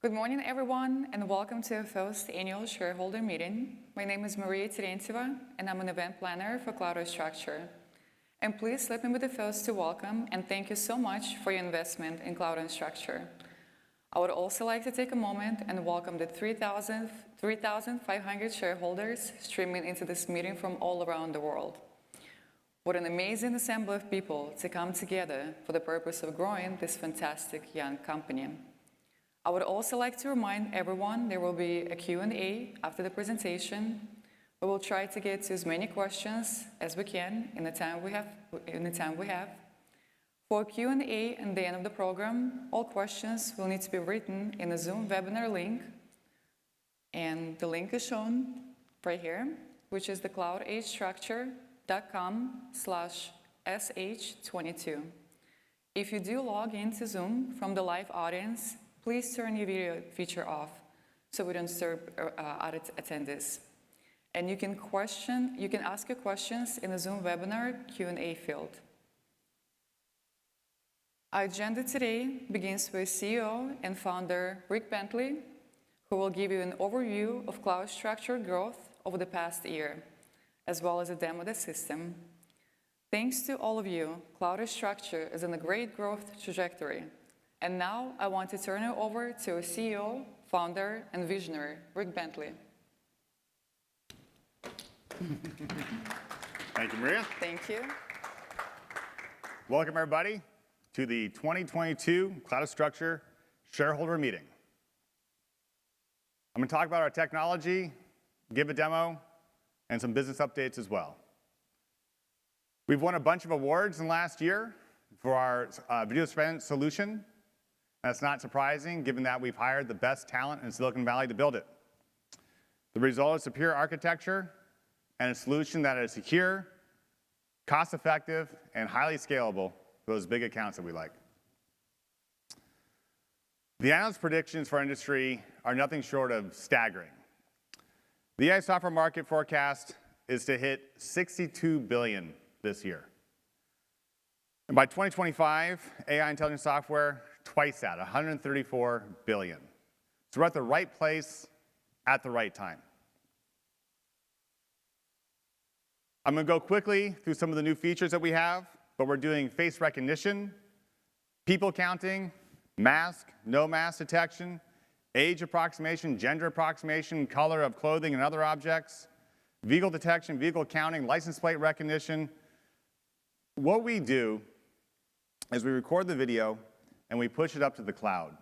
Good morning, everyone, and welcome to our first annual shareholder meeting. My name is Maria Terentьева, and I'm an event planner for Cloudastructure. And please let me be the first to welcome and thank you so much for your investment in Cloudastructure. I would also like to take a moment and welcome the 3,500 shareholders streaming into this meeting from all around the world. What an amazing assembly of people to come together for the purpose of growing this fantastic young company. I would also like to remind everyone there will be a Q&A after the presentation. We will try to get to as many questions as we can in the time we have. For Q&A at the end of the program, all questions will need to be written in the Zoom webinar link. And the link is shown right here, which is the cloudastructure.com/sh22. If you do log into Zoom from the live audience, please turn your video feature off so we don't disturb other attendees. And you can ask your questions in the Zoom webinar Q&A field. Our agenda today begins with CEO and founder Rick Bentley, who will give you an overview of Cloudastructure growth over the past year, as well as a demo of the system. Thanks to all of you, Cloudastructure is on a great growth trajectory. And now I want to turn it over to our CEO, founder, and visionary, Rick Bentley. Thank you, Maria. Thank you. Welcome, everybody, to the 2022 Cloudastructure shareholder meeting. I'm going to talk about our technology, give a demo, and some business updates as well. We've won a bunch of awards in the last year for our video surveillance solution. That's not surprising, given that we've hired the best talent in Silicon Valley to build it. The result is superior architecture and a solution that is secure, cost-effective, and highly scalable for those big accounts that we like. The analyst predictions for our industry are nothing short of staggering. The AI software market forecast is to hit $62 billion this year. And by 2025, AI intelligent software twice that, $134 billion. So we're at the right place at the right time. I'm going to go quickly through some of the new features that we have, but we're doing face recognition, people counting, mask, no mask detection, age approximation, gender approximation, color of clothing and other objects, vehicle detection, vehicle counting, license plate recognition. What we do is we record the video and we push it up to the cloud.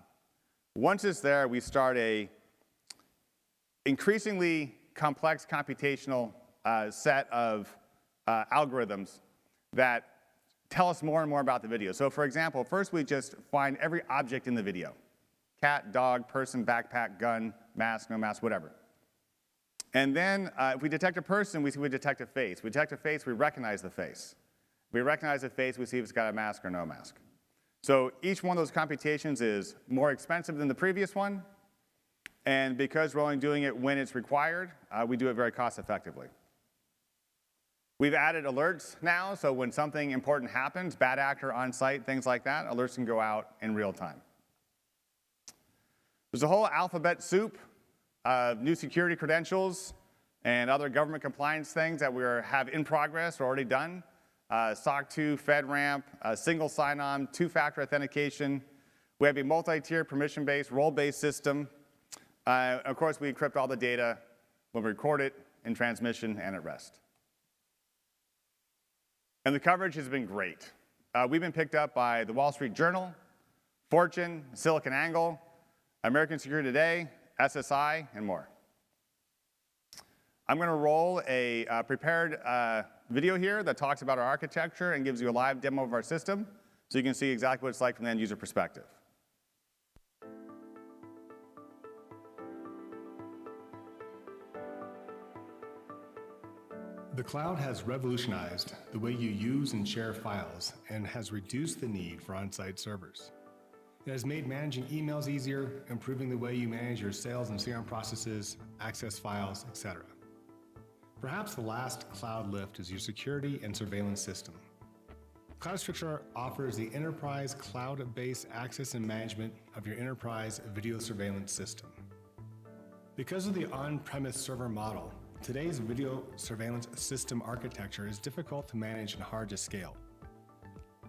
Once it's there, we start a increasingly complex computational set of algorithms that tell us more and more about the video. So for example, first we just find every object in the video. Cat, dog, person, backpack, gun, mask, no mask, whatever. And then if we detect a person, we detect a face. We detect a face, we recognize the face. We recognize the face, we see if it's got a mask or no mask. So each one of those computations is more expensive than the previous one. And because we're only doing it when it's required, we do it very cost effectively. We've added alerts now, so when something important happens, bad actor on site, things like that, alerts can go out in real time. There's a whole alphabet soup of new security credentials and other government compliance things that we have in progress or already done. SOC 2, FedRAMP, single sign-on, two-factor authentication. We have a multi-tier permission-based, role-based system. Of course, we encrypt all the data when we record it in transmission and at rest. And the coverage has been great. We've been picked up by the Wall Street Journal, Fortune, SiliconANGLE, American Security Today, SSI, and more. I'm going to roll a prepared video here that talks about our architecture and gives you a live demo of our system so you can see exactly what it's like from the end user perspective. The cloud has revolutionized the way you use and share files and has reduced the need for on-site servers. It has made managing emails easier, improving the way you manage your sales and CRM processes, access files, etc. Perhaps the last cloud lift is your security and surveillance system. Cloudastructure offers the enterprise cloud-based access and management of your enterprise video surveillance system. Because of the on-premise server model, today's video surveillance system architecture is difficult to manage and hard to scale.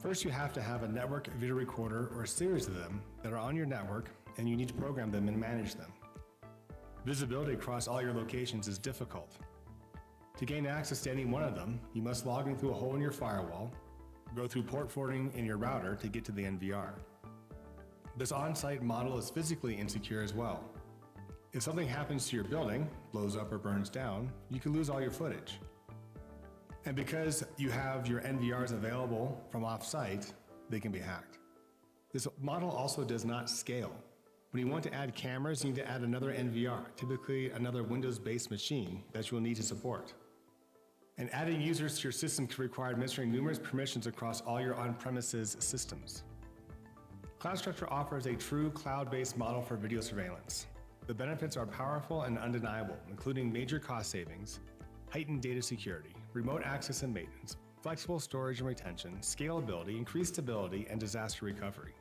First, you have to have a network video recorder or a series of them that are on your network, and you need to program them and manage them. Visibility across all your locations is difficult. To gain access to any one of them, you must log in through a hole in your firewall, go through port forwarding in your router to get to the NVR. This on-site model is physically insecure as well. If something happens to your building, blows up or burns down, you can lose all your footage. And because you have your NVRs available from off-site, they can be hacked. This model also does not scale. When you want to add cameras, you need to add another NVR, typically another Windows-based machine that you will need to support. And adding users to your system can require administering numerous permissions across all your on-premises systems. Cloudastructure offers a true cloud-based model for video surveillance. The benefits are powerful and undeniable, including major cost savings, heightened data security, remote access and maintenance, flexible storage and retention, scalability, increased stability, and disaster recovery.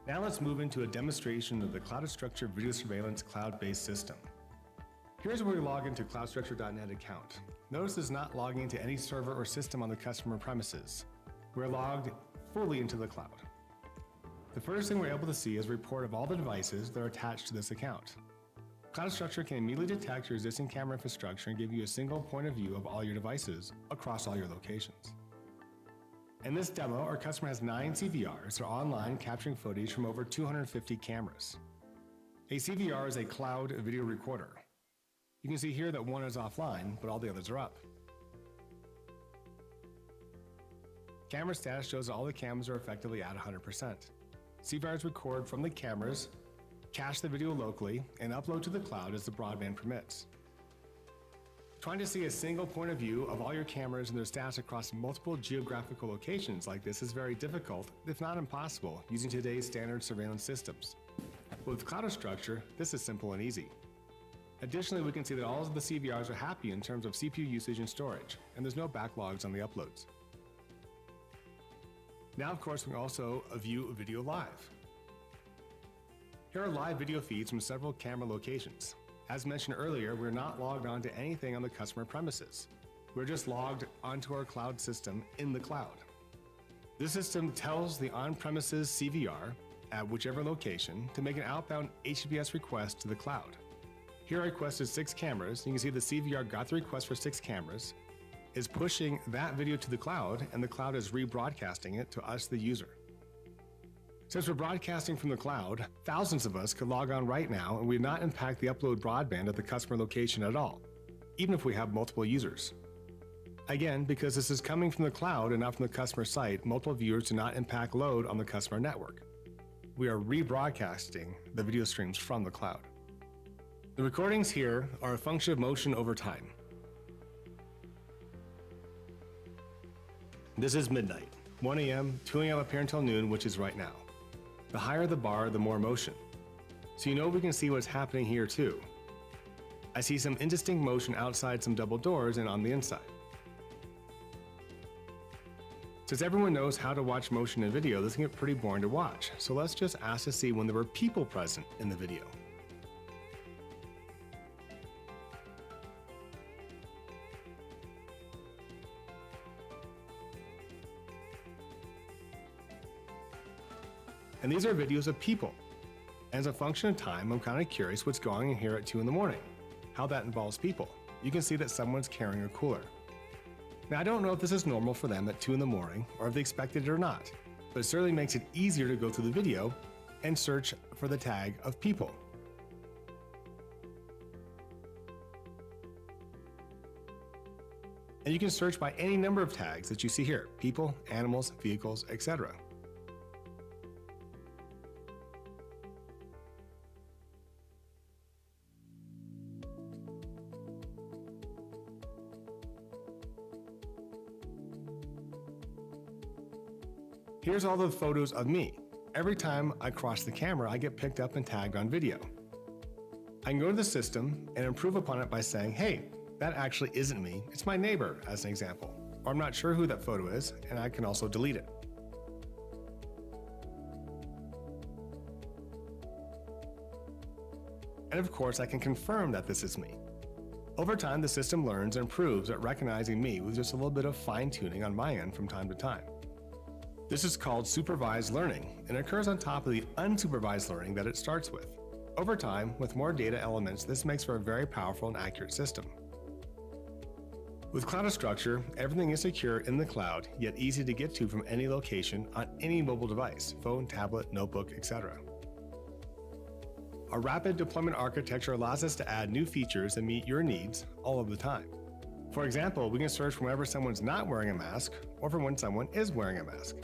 Now let's move into a demonstration of the Cloudastructure video surveillance cloud-based system. Here's where we log into cloudastructure.net account. Notice it's not logging into any server or system on the customer premises. We're logged fully into the cloud. The first thing we're able to see is a report of all the devices that are attached to this account. Cloudastructure can immediately detect your existing camera infrastructure and give you a single point of view of all your devices across all your locations. In this demo, our customer has 9 CVRs that are online capturing footage from over 250 cameras. A CVR is a cloud video recorder. You can see here that one is offline, but all the others are up. Camera status shows that all the cameras are effectively at 100%. CVRs record from the cameras, cache the video locally, and upload to the cloud as the broadband permits. Trying to see a single point of view of all your cameras and their stats across multiple geographical locations like this is very difficult, if not impossible, using today's standard surveillance systems. With Cloudastructure, this is simple and easy. Additionally, we can see that all of the CVRs are happy in terms of CPU usage and storage, and there's no backlogs on the uploads. Now, of course, we can also view a video live. Here are live video feeds from several camera locations. As mentioned earlier, we're not logged on to anything on the customer premises. We're just logged onto our cloud system in the cloud. This system tells the on-premises CVR at whichever location to make an outbound HTTPS request to the cloud. Here I requested 6 cameras. You can see the CVR got the request for 6 cameras, is pushing that video to the cloud, and the cloud is rebroadcasting it to us, the user. Since we're broadcasting from the cloud, thousands of us could log on right now and we would not impact the upload broadband at the customer location at all, even if we have multiple users. Again, because this is coming from the cloud and not from the customer site, multiple viewers do not impact load on the customer network. We are rebroadcasting the video streams from the cloud. The recordings here are a function of motion over time. This is midnight, 1 a.m., 2 a.m. up here until noon, which is right now. The higher the bar, the more motion. So you know we can see what's happening here too. I see some indistinct motion outside some double doors and on the inside. Since everyone knows how to watch motion in video, this can get pretty boring to watch. So let's just ask to see when there were people present in the video. And these are videos of people. As a function of time, I'm kind of curious what's going on here at 2 in the morning, how that involves people. You can see that someone's carrying a cooler. Now, I don't know if this is normal for them at 2 in the morning or if they expected it or not, but it certainly makes it easier to go through the video and search for the tag of people. And you can search by any number of tags that you see here: people, animals, vehicles, etc. Here's all the photos of me. Every time I cross the camera, I get picked up and tagged on video. I can go to the system and improve upon it by saying, hey, that actually isn't me, it's my neighbor, as an example. Or I'm not sure who that photo is, and I can also delete it. And of course, I can confirm that this is me. Over time, the system learns and improves at recognizing me with just a little bit of fine-tuning on my end from time to time. This is called supervised learning and occurs on top of the unsupervised learning that it starts with. Over time, with more data elements, this makes for a very powerful and accurate system. With Cloudastructure, everything is secure in the cloud, yet easy to get to from any location on any mobile device, phone, tablet, notebook, etc. Our rapid deployment architecture allows us to add new features that meet your needs all of the time. For example, we can search for whenever someone's not wearing a mask or for when someone is wearing a mask.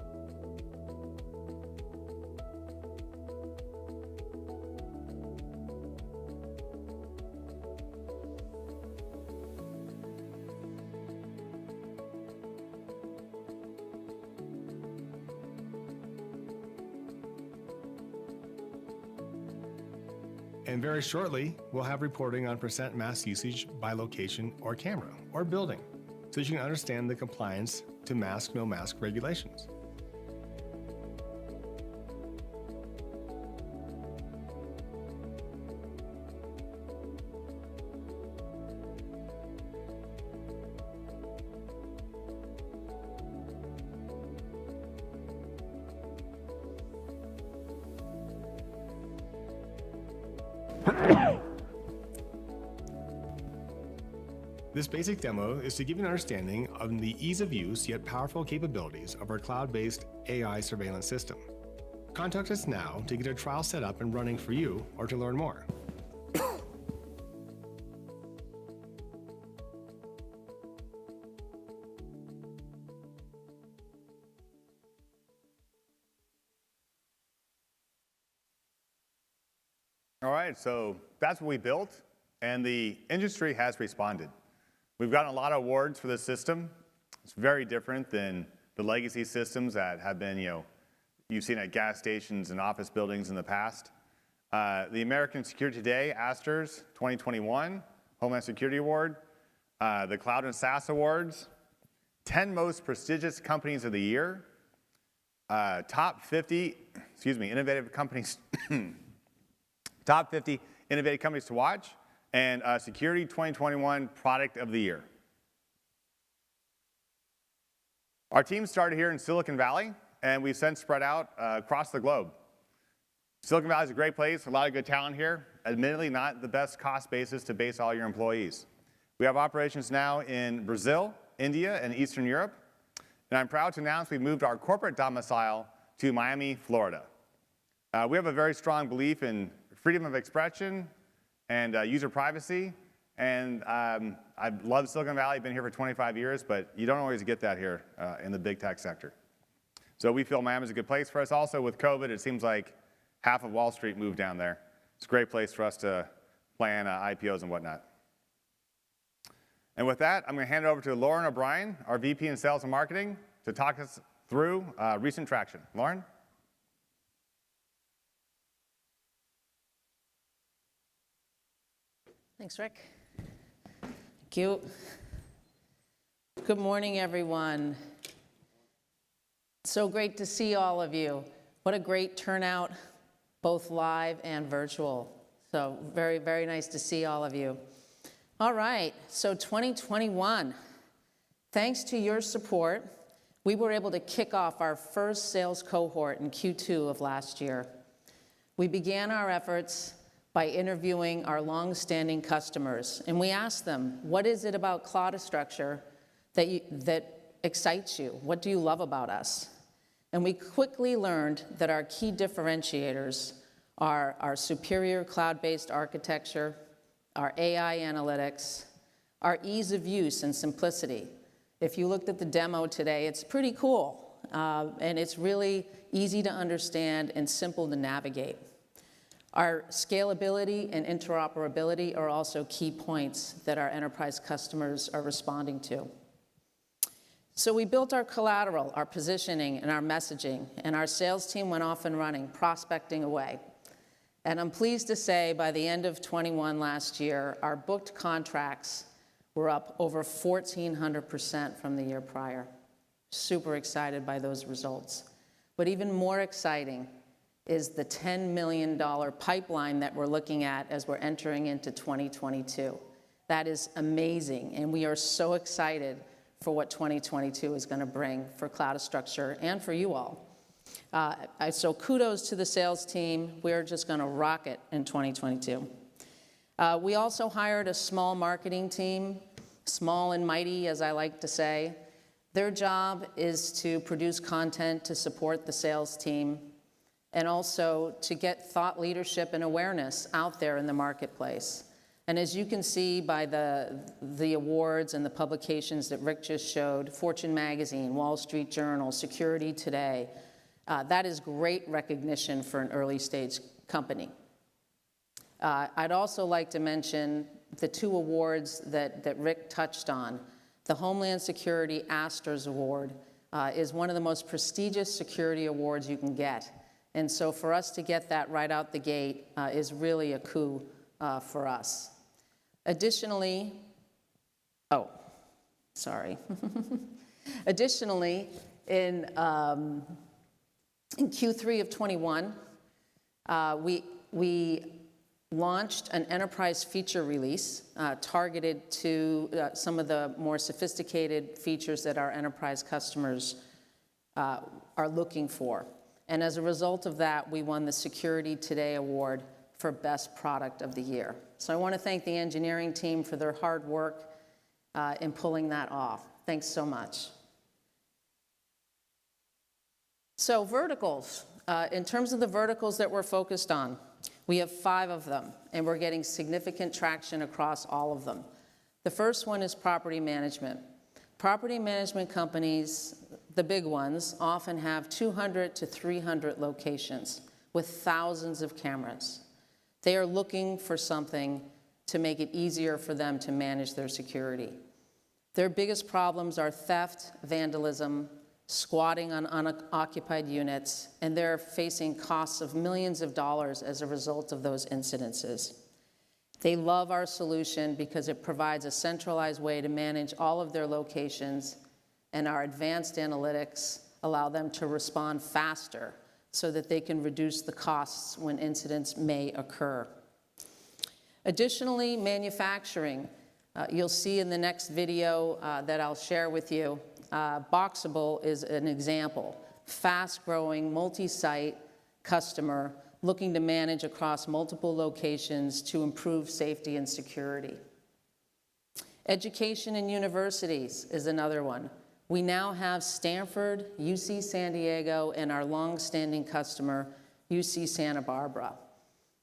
And very shortly, we'll have reporting on % mask usage by location or camera or building, so you can understand the compliance to mask, no mask regulations. This basic demo is to give you an understanding of the ease of use yet powerful capabilities of our cloud-based AI surveillance system. Contact us now to get a trial set up and running for you or to learn more. All right, so that's what we built, and the industry has responded. We've gotten a lot of awards for this system. It's very different than the legacy systems that have been, you've seen at gas stations and office buildings in the past. The American Security Today, Asters 2021, Homeland Security Award, the Cloud and SaaS Awards, 10 most prestigious companies of the year, top 50, innovative companies, top 50 innovative companies to watch, and Security 2021 Product of the Year. Our team started here in Silicon Valley, and we've since spread out across the globe. Silicon Valley is a great place, a lot of good talent here. Admittedly, not the best cost basis to base all your employees. We have operations now in Brazil, India, and Eastern Europe. And I'm proud to announce we moved our corporate domicile to Miami, Florida. We have a very strong belief in freedom of expression and user privacy. And I've loved Silicon Valley, been here for 25 years, but you don't always get that here in the big tech sector. So we feel Miami's a good place for us. Also, with COVID, it seems like half of Wall Street moved down there. It's a great place for us to plan IPOs and whatnot. And with that, I'm going to hand it over to Lauren O'Brien, our VP in Sales and Marketing, to talk us through recent traction. Lauren? Thanks, Rick. Thank you. Good morning, everyone. So great to see all of you. What a great turnout, both live and virtual. So very, very nice to see all of you. All right, so 2021. Thanks to your support, we were able to kick off our first sales cohort in Q2 of last year. We began our efforts by interviewing our long-standing customers, and we asked them, what is it about Cloudastructure that excites you? What do you love about us? And we quickly learned that our key differentiators are our superior cloud-based architecture, our AI analytics, our ease of use and simplicity. If you looked at the demo today, it's pretty cool, and it's really easy to understand and simple to navigate. Our scalability and interoperability are also key points that our enterprise customers are responding to. So we built our collateral, our positioning, and our messaging, and our sales team went off and running, prospecting away. And I'm pleased to say by the end of 21 last year, our booked contracts We're up over 1,400% from the year prior. Super excited by those results. But even more exciting is the $10 million pipeline that we're looking at as we're entering into 2022. That is amazing, and we are so excited for what 2022 is going to bring for Cloudastructure and for you all. So kudos to the sales team. We're just going to rock it in 2022. We also hired a small marketing team, small and mighty, as I like to say. Their job is to produce content to support the sales team and also to get thought leadership and awareness out there in the marketplace. And as you can see by the awards and the publications that Rick just showed, Fortune Magazine, Wall Street Journal, Security Today, that is great recognition for an early stage company. I'd also like to mention the 2 awards that Rick touched on. The Homeland Security Asters Award is one of the most prestigious security awards you can get. And so for us to get that right out the gate is really a coup for us. Additionally, Additionally, in Q3 of 21, we launched an enterprise feature release targeted to some of the more sophisticated features that our enterprise customers are looking for. And as a result of that, we won the Security Today Award for Best Product of the Year. So I want to thank the engineering team for their hard work in pulling that off. Thanks so much. So verticals. In terms of the verticals that we're focused on, we have 5 of them, and we're getting significant traction across all of them. The first one is property management. Property management companies, the big ones, often have 200 to 300 locations with thousands of cameras. They are looking for something to make it easier for them to manage their security. Their biggest problems are theft, vandalism, squatting on unoccupied units, and they're facing costs of millions of dollars as a result of those incidences. They love our solution because it provides a centralized way to manage all of their locations, and our advanced analytics allow them to respond faster so that they can reduce the costs when incidents may occur. Additionally, manufacturing. You'll see in the next video that I'll share with you, Boxable is an example. Fast-growing, multi-site customer looking to manage across multiple locations to improve safety and security. Education and universities is another one. We now have Stanford, UC San Diego, and our long-standing customer, UC Santa Barbara.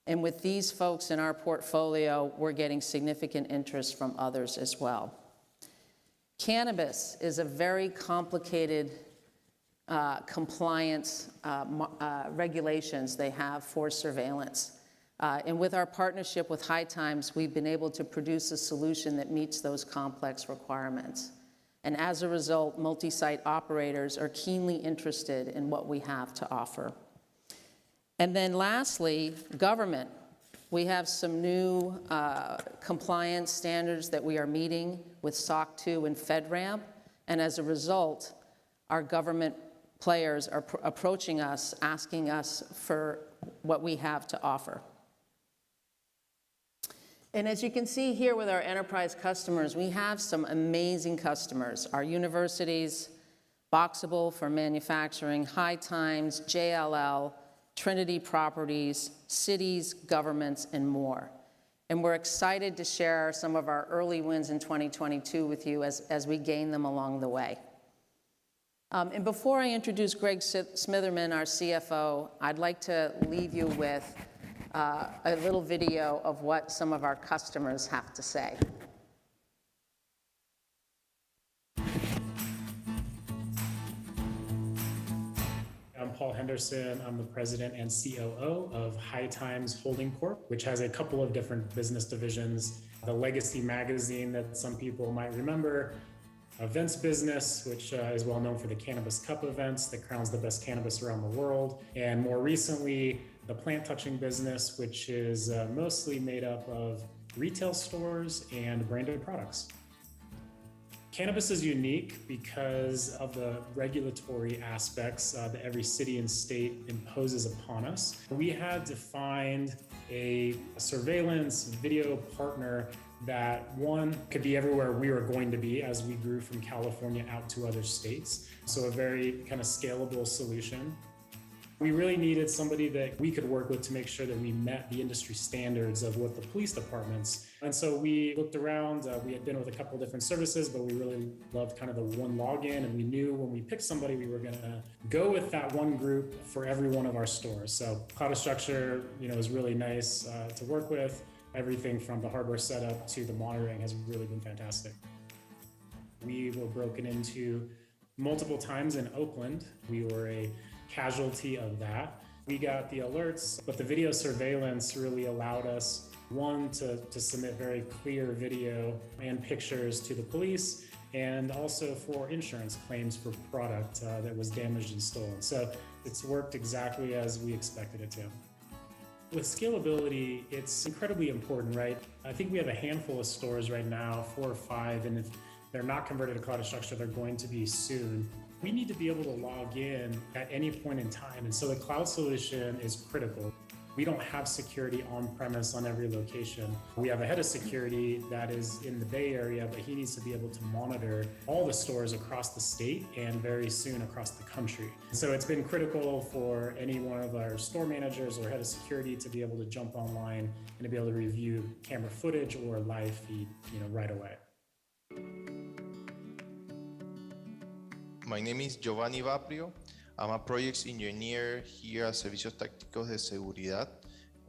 And with these folks in our portfolio, we're getting significant interest from others as well. Cannabis is a very complicated compliance regulations they have for surveillance. And with our partnership with High Times, we've been able to produce a solution that meets those complex requirements. And as a result, multi-site operators are keenly interested in what we have to offer. And then lastly, government. We have some new compliance standards that we are meeting with SOC 2 and FedRAMP. And as a result, our government players are approaching us, asking us for what we have to offer. And as you can see here with our enterprise customers, we have some amazing customers. Our universities, Boxable for manufacturing, High Times, JLL, Trinity Properties, cities, governments, and more. And we're excited to share some of our early wins in 2022 with you as we gain them along the way. And before I introduce Greg Smitherman, our CFO, I'd like to leave you with a little video of what some of our customers have to say. I'm Paul Henderson. I'm the president and COO of High Times Holding Corp., which has a couple of different business divisions. The Legacy magazine that some people might remember, events business, which is well known for the Cannabis Cup events that crowns the best cannabis around the world. And more recently, the plant touching business, which is mostly made up of retail stores and branded products. Cannabis is unique because of the regulatory aspects that every city and state imposes upon us. We had to find a surveillance video partner that, one, could be everywhere we were going to be as we grew from California out to other states. So a very kind of scalable solution. We really needed somebody that we could work with to make sure that we met the industry standards of what the police departments. And so we looked around, we had been with a couple different services, but we really loved kind of the one login. And we knew when we picked somebody, we were gonna go with that one group for every one of our stores. So Cloudastructure, is really nice to work with. Everything from the hardware setup to the monitoring has really been fantastic. We were broken into multiple times in Oakland. We were a casualty of that. We got the alerts, but the video surveillance really allowed us, one, to submit very clear video and pictures to the police, and also for insurance claims for product that was damaged and stolen. So it's worked exactly as we expected it to. With scalability, it's incredibly important, right? I think we have a handful of stores right now, 4 or 5, and if they're not converted to Cloudastructure, they're going to be soon. We need to be able to log in at any point in time. And so the cloud solution is critical. We don't have security on premise on every location. We have a head of security that is in the Bay Area, but he needs to be able to monitor all the stores across the state and very soon across the country. So it's been critical for any one of our store managers or head of security to be able to jump online and to be able to review camera footage or live feed, right away. My name is Giovanni Vaprio. I'm a projects engineer here at Servicios Tácticos de Seguridad.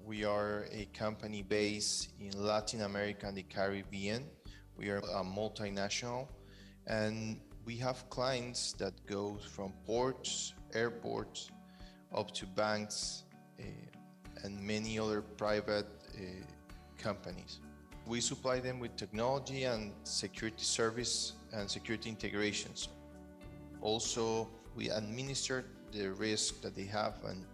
We are a company based in Latin America and the Caribbean. We are a multinational, and we have clients that go from ports, airports, up to banks, and many other private companies. We supply them with technology and security service and security integrations. Also, we administer the risk that they have, and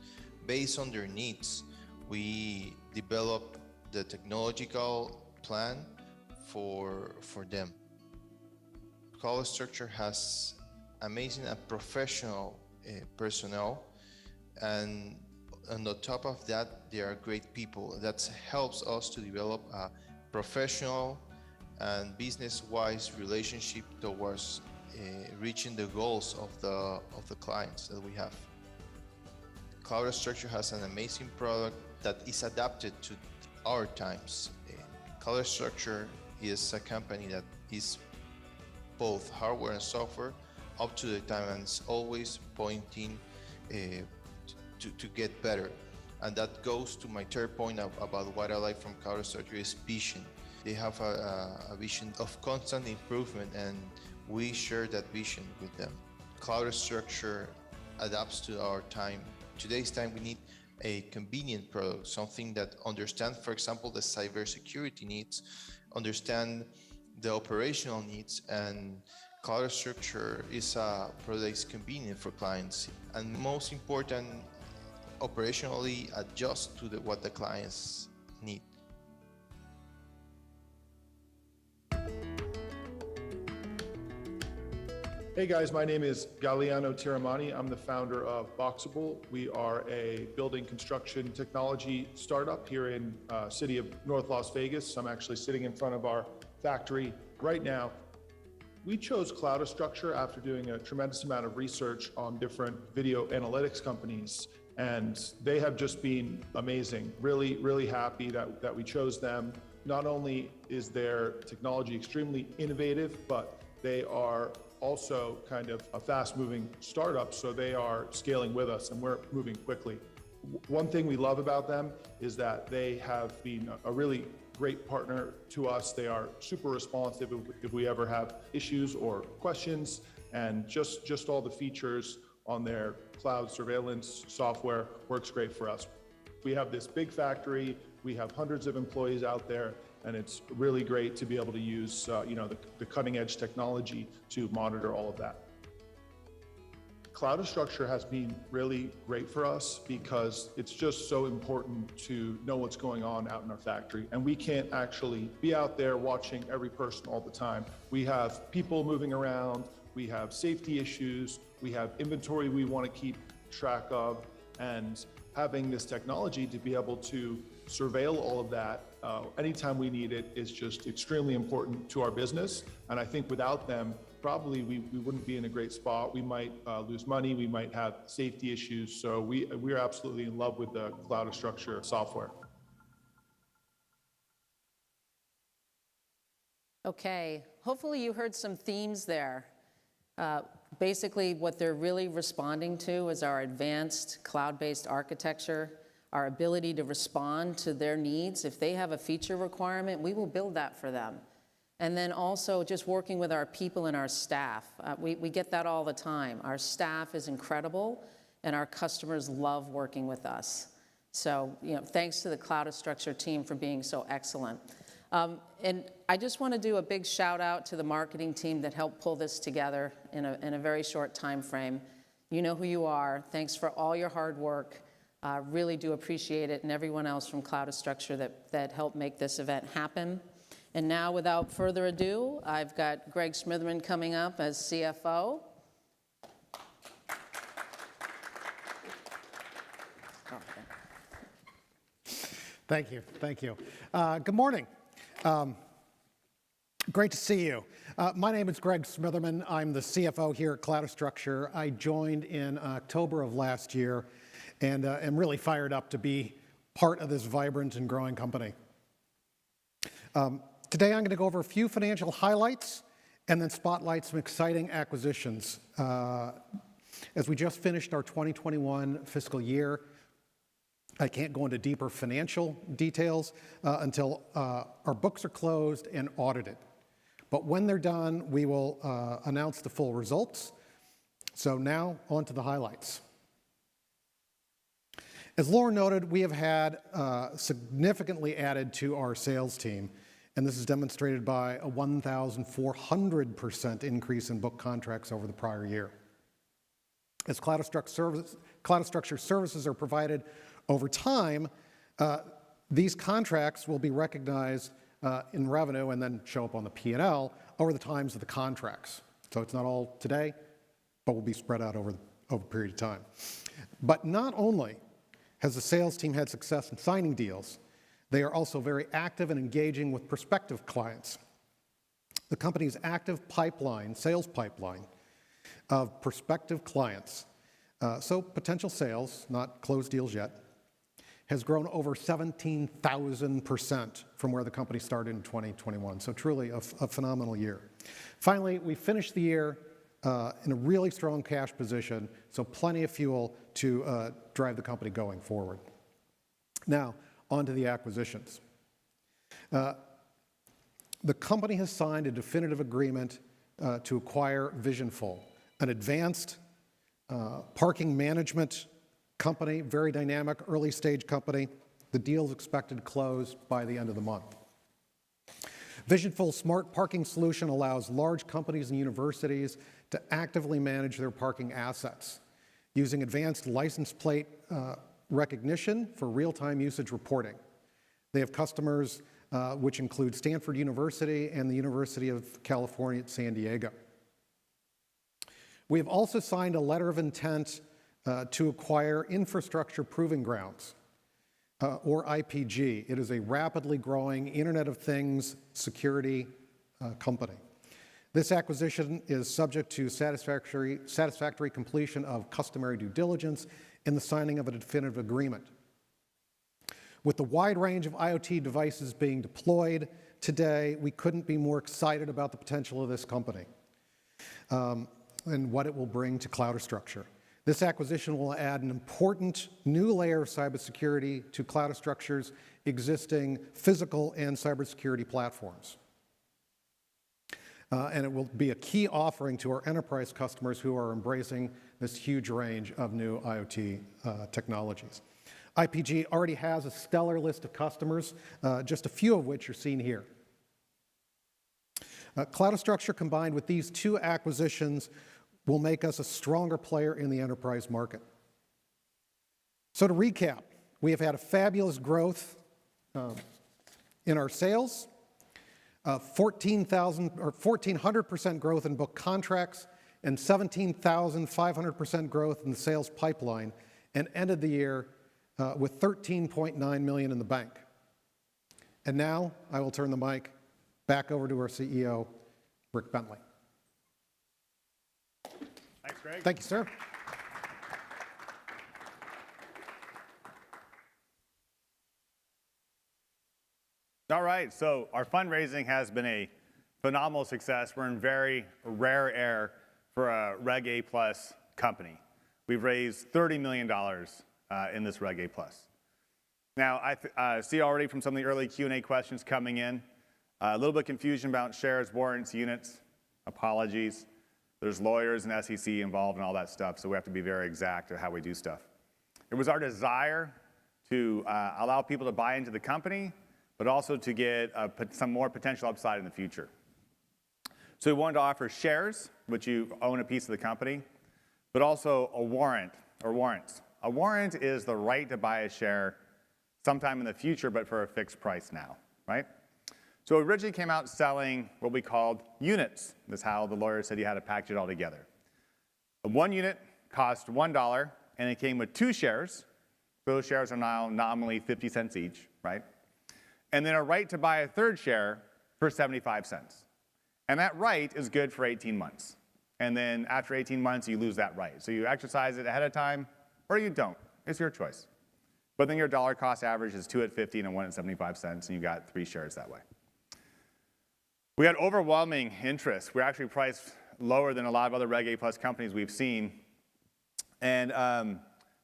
based on their needs, we develop the technological plan for them. Cloudastructure has amazing and professional personnel, and on the top of that, they are great people. That helps us to develop a professional and business-wise relationship towards reaching the goals of the clients that we have. Cloudastructure has an amazing product that is adapted to our times. Cloudastructure is a company that is both hardware and software up to the time, and it's always pointing to get better. And that goes to my third point about what I like from Cloudastructure is vision. They have a vision of constant improvement, and we share that vision with them. Cloudastructure adapts to our time. Today's time, we need a convenient product, something that understands, for example, the cybersecurity needs, understand the operational needs, and Cloudastructure is a product that is convenient for clients, and most important, operationally adjust to what the clients need. Hey guys, my name is Galiano Tiramani. I'm the founder of Boxable. We are a building construction technology startup here in city of North Las Vegas. I'm actually sitting in front of our factory right now. We chose Cloudastructure after doing a tremendous amount of research on different video analytics companies, and they have just been amazing. Really, really happy that we chose them. Not only is their technology extremely innovative, but they are also kind of a fast-moving startup, so they are scaling with us and we're moving quickly. One thing we love about them is that they have been a really great partner to us. They are super responsive if we ever have issues or questions, and just all the features on their cloud surveillance software works great for us. We have this big factory, we have hundreds of employees out there, and it's really great to be able to use the cutting edge technology to monitor all of that. Cloudastructure has been really great for us because it's just so important to know what's going on out in our factory. And we can't actually be out there watching every person all the time. We have people moving around, we have safety issues, we have inventory we want to keep track of, and having this technology to be able to surveil all of that anytime we need it is just extremely important to our business. And I think without them, probably we wouldn't be in a great spot. We might lose money, we might have safety issues. So we're absolutely in love with the Cloudastructure software. Okay, hopefully you heard some themes there. Basically, what they're really responding to is our advanced cloud-based architecture, our ability to respond to their needs. If they have a feature requirement, we will build that for them. And then also just working with our people and our staff. We get that all the time. Our staff is incredible, and our customers love working with us. So, thanks to the Cloudastructure team for being so excellent. And I just want to do a big shout out to the marketing team that helped pull this together in a very short time frame. You know who you are. Thanks for all your hard work. Really do appreciate it, and everyone else from Cloudastructure that helped make this event happen. And now, without further ado, I've got Greg Smitherman coming up as CFO. Thank you. Thank you. Good morning. Great to see you. My name is Greg Smitherman. I'm the CFO here at Cloudastructure. I joined in October of last year and am really fired up to be part of this vibrant and growing company. Today I'm going to go over a few financial highlights and then spotlight some exciting acquisitions. As we just finished our 2021 fiscal year, I can't go into deeper financial details until our books are closed and audited. But when they're done, we will announce the full results. So now on to the highlights. As Laura noted, we have had significantly added to our sales team, and this is demonstrated by a 1,400% increase in book contracts over the prior year. As Cloudastructure services are provided over time, these contracts will be recognized in revenue and then show up on the P&L over the times of the contracts. So it's not all today, but will be spread out over a period of time. But not only has the sales team had success in signing deals, they are also very active and engaging with prospective clients. The company's active pipeline, sales pipeline of prospective clients, so potential sales, not closed deals yet, has grown over 17,000% from where the company started in 2021. So truly a phenomenal year. Finally, we finished the year in a really strong cash position, so plenty of fuel to drive the company going forward. Now, on to the acquisitions. The company has signed a definitive agreement to acquire Visionful, an advanced parking management company, very dynamic, early stage company. The deal is expected to close by the end of the month. Visionful's smart parking solution allows large companies and universities to actively manage their parking assets using advanced license plate recognition for real-time usage reporting. They have customers which include Stanford University and the University of California at San Diego. We have also signed a letter of intent to acquire Infrastructure Proving Grounds, or IPG. It is a rapidly growing Internet of Things security company. This acquisition is subject to satisfactory completion of customary due diligence and the signing of a definitive agreement. With the wide range of IoT devices being deployed today, we couldn't be more excited about the potential of this company and what it will bring to Cloudastructure. This acquisition will add an important new layer of cybersecurity to Cloudastructure's existing physical and cybersecurity platforms. And it will be a key offering to our enterprise customers who are embracing this huge range of new IoT technologies. IPG already has a stellar list of customers, just a few of which are seen here. Cloudastructure, combined with these two acquisitions, will make us a stronger player in the enterprise market. So to recap, we have had a fabulous growth in our sales, 1,400% growth in book contracts, and 17,500% growth in the sales pipeline, and ended the year with $13.9 million in the bank. And now I will turn the mic back over to our CEO, Rick Bentley. Thanks, Greg. Thank you, sir. All right, so our fundraising has been a phenomenal success. We're in very rare air for a Reg A Plus company. We've raised $30 million in this Reg A Plus. Now, I see already from some of the early Q&A questions coming in, a little bit of confusion about shares, warrants, units. Apologies. There's lawyers and SEC involved and all that stuff, so we have to be very exact of how we do stuff. It was our desire to allow people to buy into the company, but also to get some more potential upside in the future. So we wanted to offer shares, which you own a piece of the company, but also a warrant or warrants. A warrant is the right to buy a share sometime in the future, but for a fixed price now, right? So we originally came out selling what we called units. That's how the lawyer said you had to package it all together. One unit cost $1, and it came with 2 shares. Those shares are now nominally 50 cents each, right? And then a right to buy a 3rd share for 75 cents. And that right is good for 18 months. And then after 18 months, you lose that right. So you exercise it ahead of time, or you don't. It's your choice. But then your dollar cost average is 2 at 50 and 1 at 75 cents, and you got 3 shares that way. We had overwhelming interest. We're actually priced lower than a lot of other Reg A Plus companies we've seen. And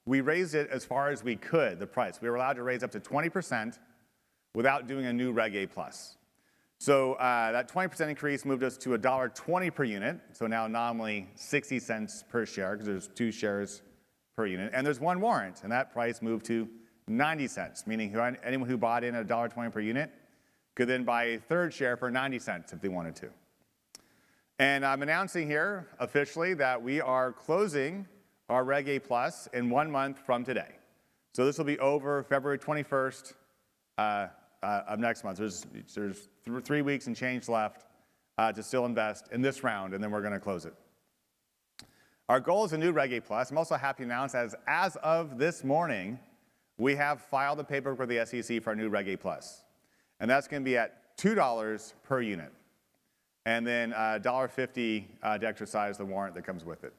we raised it as far as we could, the price. We were allowed to raise up to 20% without doing a new Reg A Plus. So that 20% increase moved us to $1.20 per unit, so now nominally 60 cents per share, because there's 2 shares per unit. And there's 1 warrant, and that price moved to 90 cents, meaning anyone who bought in at $1.20 per unit could then buy a 3rd share for 90 cents if they wanted to. And I'm announcing here officially that we are closing our Reg A Plus in 1 month from today. So this will be over February 21st of next month. There's 3 weeks and change left to still invest in this round, and then we're going to close it. Our goal is a new Reg A Plus. I'm also happy to announce as of this morning, we have filed the paperwork with the SEC for our new Reg A Plus. And that's going to be at $2 per unit. And then $1.50 to exercise the warrant that comes with it.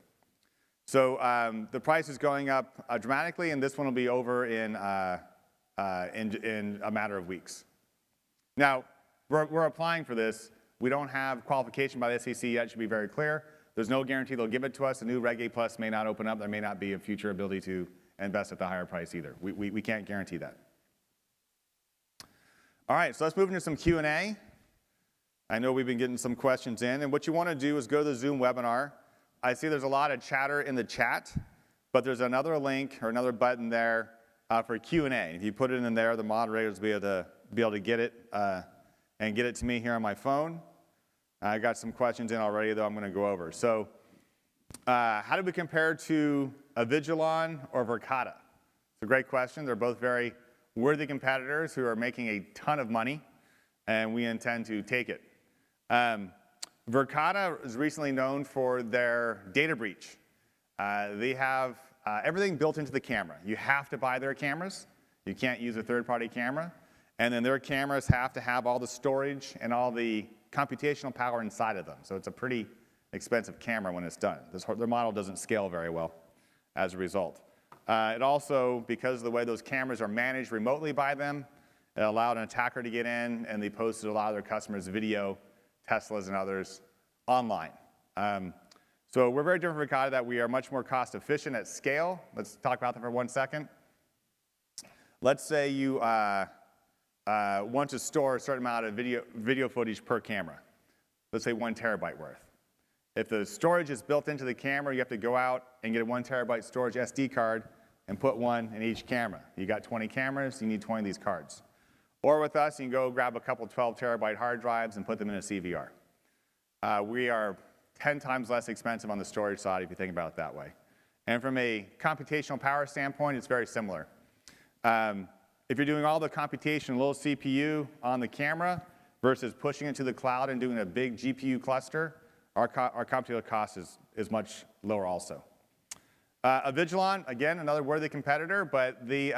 So the price is going up dramatically, and this one will be over in a matter of weeks. Now, we're applying for this. We don't have qualification by the SEC yet, should be very clear. There's no guarantee they'll give it to us. The new Reg A Plus may not open up. There may not be a future ability to invest at the higher price either. We can't guarantee that. All right, so let's move into some Q&A. I know we've been getting some questions in, and what you want to do is go to the Zoom webinar. I see there's a lot of chatter in the chat, but there's another link or another button there for Q&A. If you put it in there, the moderators will be able to get it and get it to me here on my phone. I got some questions in already, though I'm going to go over. So how do we compare to Avigilon or Verkada? It's a great question. They're both very worthy competitors who are making a ton of money, and we intend to take it. Verkada is recently known for their data breach. They have everything built into the camera. You have to buy their cameras. You can't use a third-party camera. And then their cameras have to have all the storage and all the computational power inside of them. So it's a pretty expensive camera when it's done. Their model doesn't scale very well as a result. It also, because of the way those cameras are managed remotely by them, it allowed an attacker to get in, and they posted a lot of their customers' video, Teslas and others, online. So we're very different from Verkada that we are much more cost efficient at scale. Let's talk about that for 1 second. Let's say you want to store a certain amount of video footage per camera. Let's say 1 terabyte worth. If the storage is built into the camera, you have to go out and get a 1 terabyte storage SD card and put 1 in each camera. You got 20 cameras, you need 20 of these cards. Or with us, you can go grab a couple 12 terabyte hard drives and put them in a CVR. We are 10 times less expensive on the storage side if you think about it that way. And from a computational power standpoint, it's very similar. If you're doing all the computation, a little CPU on the camera versus pushing it to the cloud and doing a big GPU cluster, our computational cost is much lower also. Avigilon, again, another worthy competitor, but they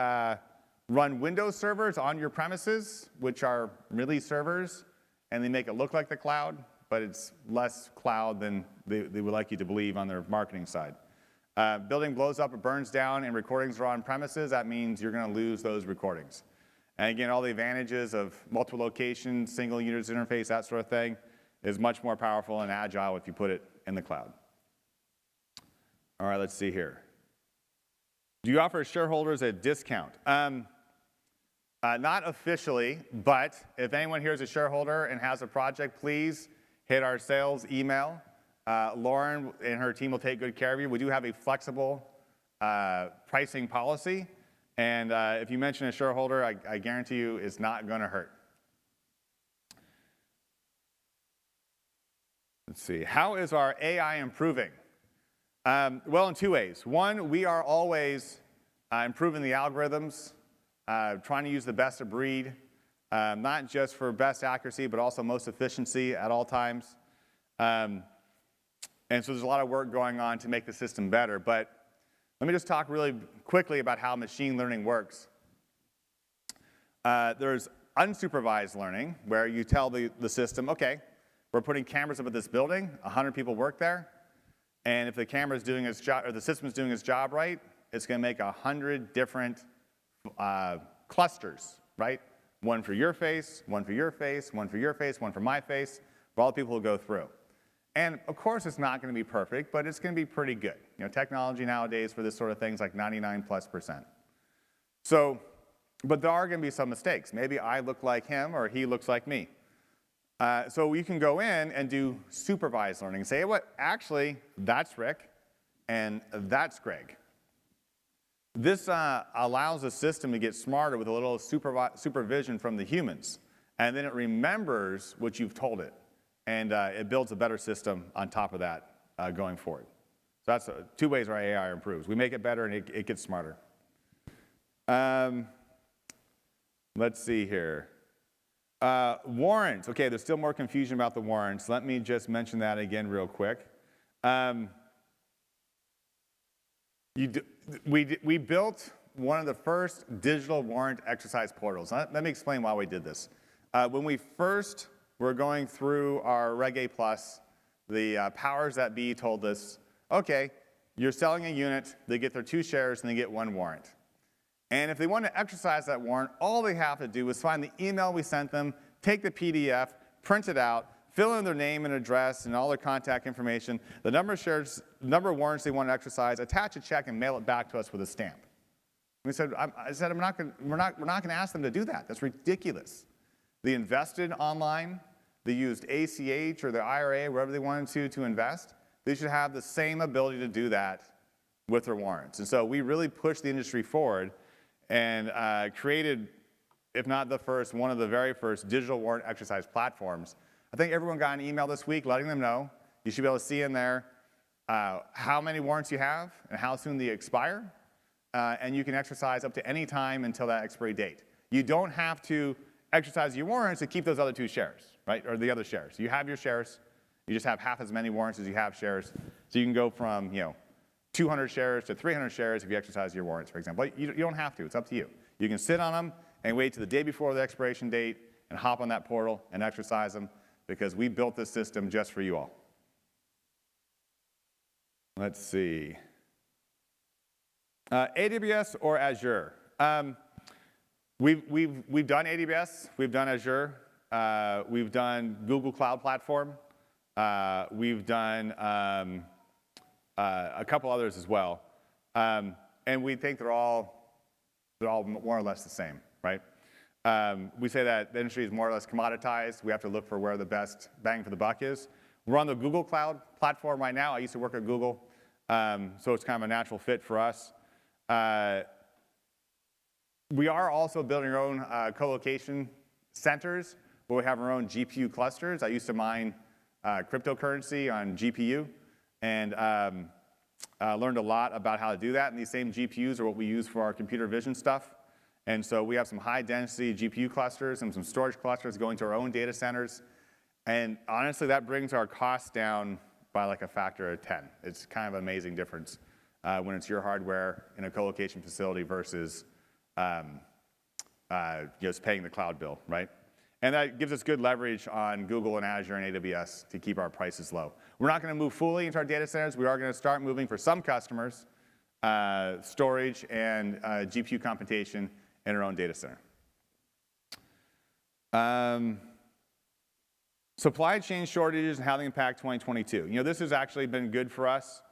run Windows servers on your premises, which are really servers, and they make it look like the cloud, but it's less cloud than they would like you to believe on their marketing side. Building blows up or burns down and recordings are on premises, that means you're going to lose those recordings. And again, all the advantages of multiple locations, single user interface, that sort of thing, is much more powerful and agile if you put it in the cloud. All right, let's see here. Do you offer shareholders a discount? Not officially, but if anyone here is a shareholder and has a project, please hit our sales email. Lauren and her team will take good care of you. We do have a flexible pricing policy, and if you mention a shareholder, I guarantee you it's not going to hurt. Let's see. How is our AI improving? Well, in two ways. One, we are always improving the algorithms, trying to use the best of breed, not just for best accuracy, but also most efficiency at all times. And so there's a lot of work going on to make the system better. But let me just talk really quickly about how machine learning works. There's unsupervised learning, where you tell the system, okay, we're putting cameras up at this building, 100 people work there, and if the camera's doing its job, or the system's doing its job right, it's going to make 100 different clusters, right? One for your face, one for your face, one for your face, one for my face, for all the people who go through. And of course, it's not going to be perfect, but it's going to be pretty good. You know, technology nowadays for this sort of thing is like 99+%. So, but there are going to be some mistakes. Maybe I look like him or he looks like me. So we can go in and do supervised learning and say, what, actually, that's Rick and that's Greg. This allows the system to get smarter with a little supervision from the humans. And then it remembers what you've told it. And it builds a better system on top of that going forward. So that's two ways our AI improves. We make it better and it gets smarter. Let's see here. Warrants. Okay, there's still more confusion about the warrants. Let me just mention that again real quick. We built one of the first digital warrant exercise portals. Let me explain why we did this. When we first were going through our Reg A+, the powers that be told us, okay, you're selling a unit, they get their 2 shares, and they get 1 warrant. And if they want to exercise that warrant, all they have to do is find the email we sent them, take the PDF, print it out, fill in their name and address and all their contact information, the number of shares, number of warrants they want to exercise, attach a check, and mail it back to us with a stamp. We said, we're not going to ask them to do that. That's ridiculous. They invested online. They used ACH or the IRA, wherever they wanted to invest. They should have the same ability to do that with their warrants. And so we really pushed the industry forward and created, if not the first, one of the very first digital warrant exercise platforms. I think everyone got an email this week letting them know. You should be able to see in there how many warrants you have and how soon they expire. And you can exercise up to any time until that expiry date. You don't have to exercise your warrants to keep those other 2 shares, right? Or the other shares. You have your shares. You just have half as many warrants as you have shares. So you can go from, 200 shares to 300 shares if you exercise your warrants, for example. But you don't have to. It's up to you. You can sit on them and wait to the day before the expiration date and hop on that portal and exercise them because we built this system just for you all. Let's see. AWS or Azure? We've done AWS. We've done Azure. We've done Google Cloud Platform. We've done a couple others as well. And we think they're all more or less the same, right? We say that the industry is more or less commoditized. We have to look for where the best bang for the buck is. We're on the Google Cloud Platform right now. I used to work at Google, so it's kind of a natural fit for us. We are also building our own co-location centers where we have our own GPU clusters. I used to mine cryptocurrency on GPU, and learned a lot about how to do that. And these same GPUs are what we use for our computer vision stuff. And so we have some high-density GPU clusters and some storage clusters going to our own data centers. And honestly, that brings our costs down by like a factor of 10. It's kind of an amazing difference when it's your hardware in a co-location facility versus just paying the cloud bill, right? And that gives us good leverage on Google and Azure and AWS to keep our prices low. We're not going to move fully into our data centers. We are going to start moving for some customers, storage and GPU computation in our own data center. Supply chain shortages and how they impact 2022. You know, this has actually been good for us.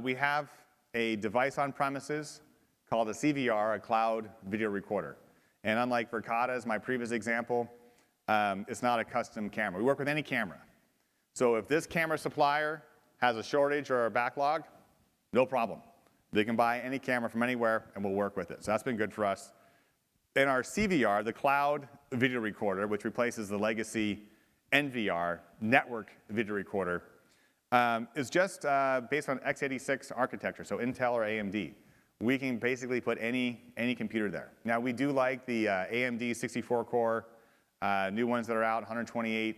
We have a device on premises called a CVR, a cloud video recorder. And unlike Verkada's, my previous example, it's not a custom camera. We work with any camera. So if this camera supplier has a shortage or a backlog, no problem. They can buy any camera from anywhere and we'll work with it. So that's been good for us. In our CVR, the cloud video recorder, which replaces the legacy NVR, network video recorder, is just based on x86 architecture, so Intel or AMD. We can basically put any computer there. Now, we do like the AMD 64-core, new ones that are out, 128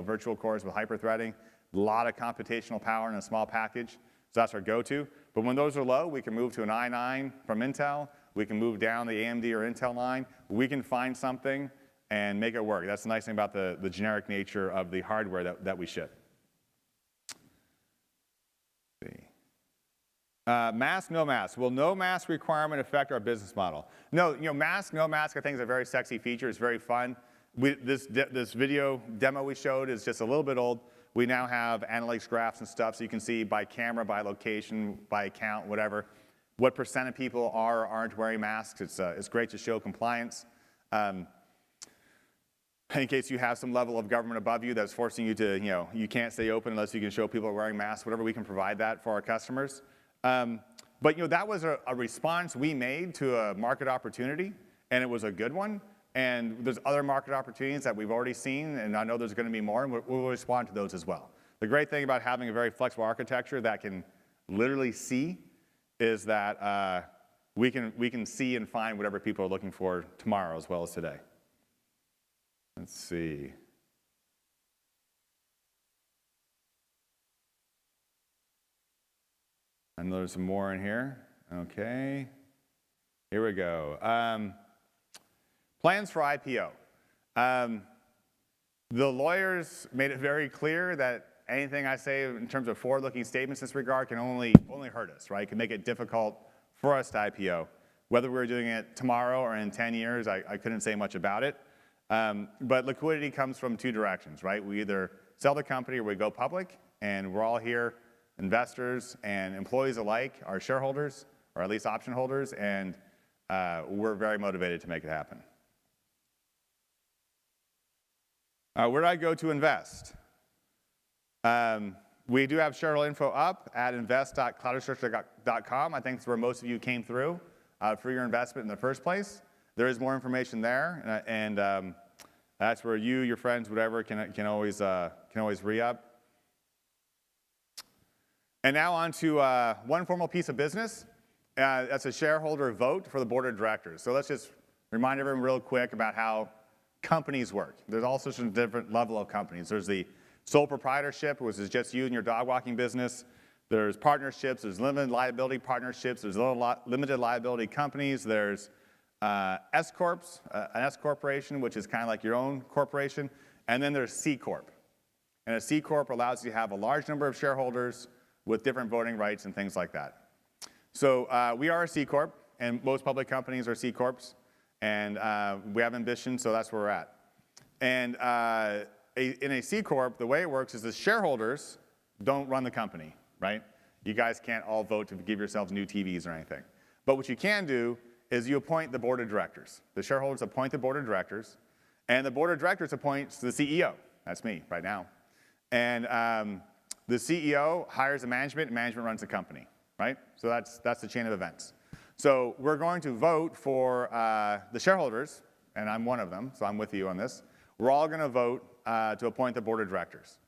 virtual cores with hyper-threading, a lot of computational power in a small package, so that's our go-to. But when those are low, we can move to an i9 from Intel. We can move down the AMD or Intel line. We can find something and make it work. That's the nice thing about the generic nature of the hardware that we ship. Let's see. Mask, no mask. Will no mask requirement affect our business model? No, mask, no mask, I think is a very sexy feature. It's very fun. This video demo we showed is just a little bit old. We now have analytics graphs and stuff, so you can see by camera, by location, by account, whatever, what % of people are or aren't wearing masks. It's great to show compliance. In case you have some level of government above you that's forcing you to, you can't stay open unless you can show people are wearing masks, whatever, we can provide that for our customers. But that was a response we made to a market opportunity, and it was a good one. And there's other market opportunities that we've already seen, and I know there's going to be more, and we'll respond to those as well. The great thing about having a very flexible architecture that can literally see is that we can see and find whatever people are looking for tomorrow as well as today. Let's see. I know there's some more in here. Okay. Here we go. Plans for IPO. The lawyers made it very clear that anything I say in terms of forward-looking statements in this regard can only hurt us, right? It can make it difficult for us to IPO. Whether we're doing it tomorrow or in 10 years, I couldn't say much about it. But liquidity comes from two directions, right? We either sell the company or we go public, and we're all here, investors and employees alike, our shareholders, or at least option holders, and we're very motivated to make it happen. Where do I go to invest? We do have shareholder info up at invest.cloudastructure.com. I think that's where most of you came through for your investment in the first place. There is more information there, and that's where you, your friends, whatever, can always re-up. And now on to one formal piece of business. That's a shareholder vote for the board of directors. So let's just remind everyone real quick about how companies work. There's all sorts of different level of companies. There's the sole proprietorship, which is just you and your dog walking business. There's partnerships. There's limited liability partnerships. There's limited liability companies. There's S corps, an S corporation, which is kind of like your own corporation. And then there's C corp. And a C corp allows you to have a large number of shareholders with different voting rights and things like that. So we are a C corp, and most public companies are C corps. And we have ambition, so that's where we're at. And in a C corp, the way it works is the shareholders don't run the company, right? You guys can't all vote to give yourselves new TVs or anything. But what you can do is you appoint the board of directors. The shareholders appoint the board of directors, and the board of directors appoints the CEO. That's me right now. And the CEO hires the management, and management runs the company, right? So that's the chain of events. So we're going to vote for the shareholders, and I'm one of them, so I'm with you on this. We're all going to vote to appoint the board of directors.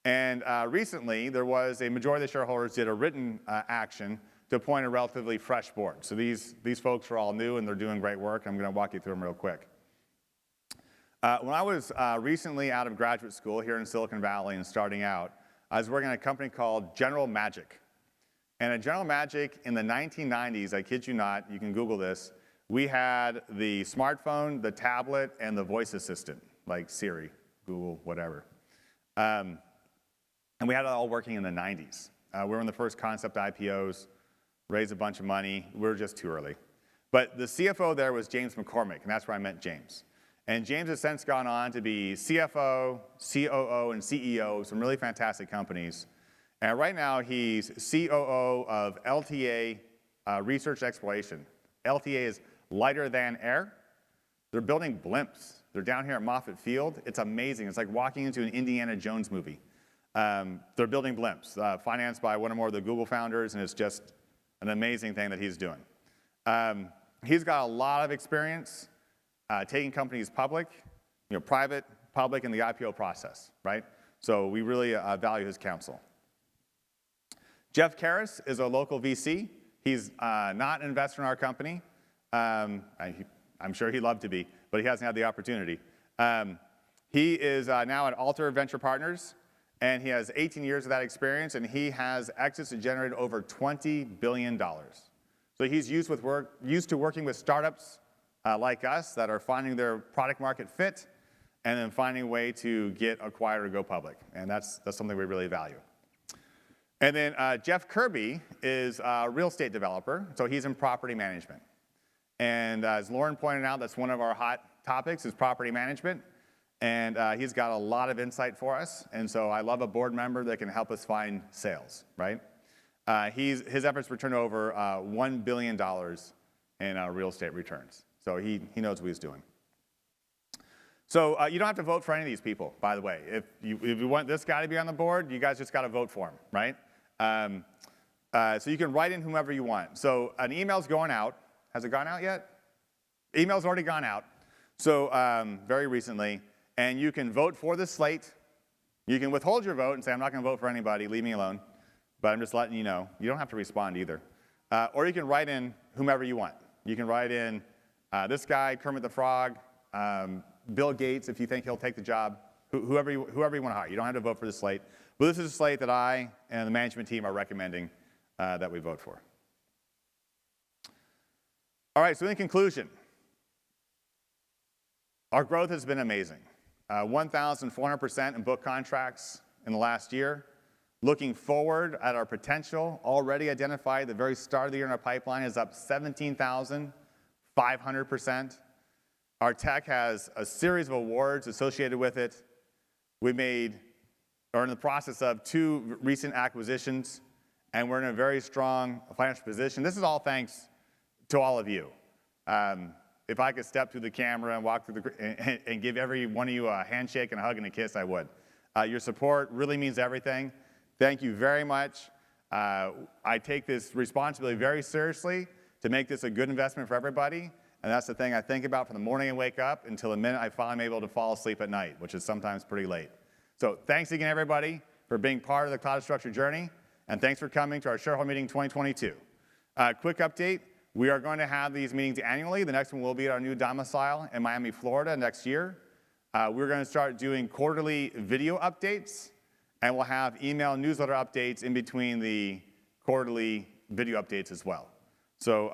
And recently, there was a majority of the shareholders did a written action to appoint a relatively fresh board. So these folks are all new and they're doing great work. I'm going to walk you through them real quick. When I was recently out of graduate school here in Silicon Valley and starting out, I was working at a company called General Magic. And at General Magic in the 1990s, I kid you not, you can Google this, we had the smartphone, the tablet, and the voice assistant, like Siri, Google, whatever. And we had it all working in the 90s. We were in the first concept IPOs, raised a bunch of money. We were just too early. But the CFO there was James McCormick, and that's where I met James. And James has since gone on to be CFO, COO, and CEO of some really fantastic companies. And right now, he's COO of LTA Research Exploration. LTA is lighter than air. They're building blimps. They're down here at Moffett Field. It's amazing. It's like walking into an Indiana Jones movie. They're building blimps, financed by one or more of the Google founders, and it's just an amazing thing that he's doing. He's got a lot of experience taking companies public, private, public, in the IPO process, right? So we really value his counsel. Jeff Karras is a local VC. He's not an investor in our company. I'm sure he'd love to be, but he hasn't had the opportunity. He is now at Alter Venture Partners, and he has 18 years of that experience, and he has exits that generated over $20 billion. So he's used to working with startups like us that are finding their product market fit and then finding a way to get acquired or go public. And that's something we really value. And then Jeff Kirby is a real estate developer, so he's in property management. And as Lauren pointed out, that's one of our hot topics is property management. And he's got a lot of insight for us. And so I love a board member that can help us find sales, right? His efforts return over $1 billion in real estate returns. So he knows what he's doing. So you don't have to vote for any of these people, by the way. If you want this guy to be on the board, you guys just got to vote for him, right? So you can write in whomever you want. So an email's going out. Has it gone out yet? Email's already gone out. So very recently. And you can vote for the slate. You can withhold your vote and say, I'm not going to vote for anybody. Leave me alone. But I'm just letting you know. You don't have to respond either. Or you can write in whomever you want. You can write in this guy, Kermit the Frog, Bill Gates, if you think he'll take the job, whoever you want to hire. You don't have to vote for the slate. But this is a slate that I and the management team are recommending that we vote for. All right, so in conclusion, our growth has been amazing. 1,400% in book contracts in the last year. Looking forward at our potential, already identified at the very start of the year in our pipeline is up 17,500%. Our tech has a series of awards associated with it. We are in the process of 2 recent acquisitions, and we're in a very strong financial position. This is all thanks to all of you. If I could step through the camera and walk through and give every one of you a handshake and a hug and a kiss, I would. Your support really means everything. Thank you very much. I take this responsibility very seriously to make this a good investment for everybody. And that's the thing I think about from the morning I wake up until the minute I finally am able to fall asleep at night, which is sometimes pretty late. So thanks again, everybody, for being part of the Cloudastructure journey. And thanks for coming to our shareholder meeting 2022. Quick update. We are going to have these meetings annually. The next one will be at our new domicile in Miami, Florida next year. We're going to start doing quarterly video updates, and we'll have email newsletter updates in between the quarterly video updates as well. So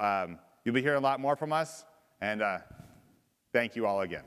you'll be hearing a lot more from us, and thank you all again.